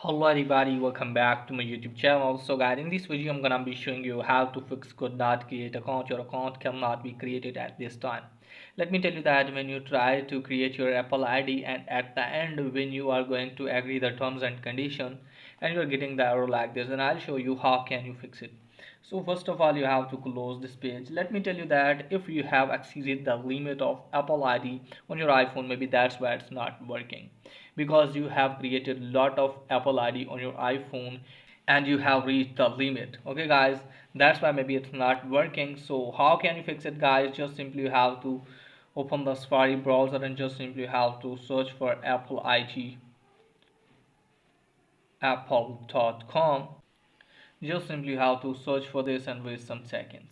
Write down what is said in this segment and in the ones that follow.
Hello everybody, welcome back to my YouTube channel. So guys, in this video I'm gonna be showing you how to fix could not create account. Your account cannot be created at this time. Let me tell you that when you try to create your Apple ID and at the end when you are going to agree the terms and condition and you're getting the error like this, and I'll show you how can you fix it. So first of all, you have to close this page. Let me tell you that if you have exceeded the limit of Apple ID on your iPhone, maybe that's why it's not working, because you have created a lot of Apple ID on your iPhone and you have reached the limit. Okay guys, that's why maybe it's not working. So how can you fix it guys? Just simply you have to open the Safari browser and just simply have to search for Apple ID, apple.com. Just simply have to search for this and wait some seconds.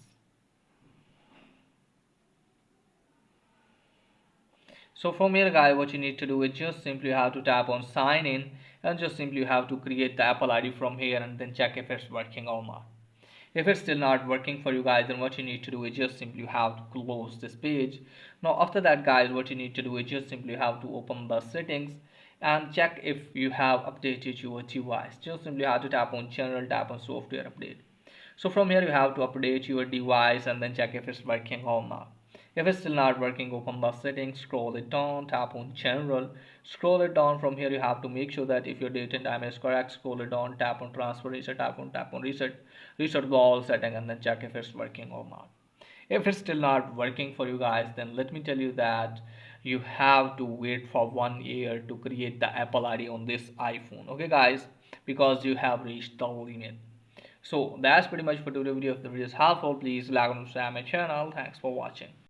So from here guys, what you need to do is just simply have to tap on sign in and just simply have to create the Apple ID from here and then check if it's working or not. If it's still not working for you guys, then what you need to do is just simply have to close this page. Now after that guys, what you need to do is just simply have to open the settings and check if you have updated your device. Just simply have to tap on general, tap on software update. So from here you have to update your device and then check if it's working or not. If it's still not working, open the settings, scroll it down, tap on general, scroll it down. From here you have to make sure that if your date and time is correct, scroll it down, tap on transfer reset, tap on reset the all setting and then check if it's working or not. If it's still not working for you guys, then let me tell you that you have to wait for 1 year to create the Apple ID on this iPhone. Okay guys, because you have reached the limit. So that's pretty much for today's video. If the video is helpful, please like and subscribe my channel. Thanks for watching.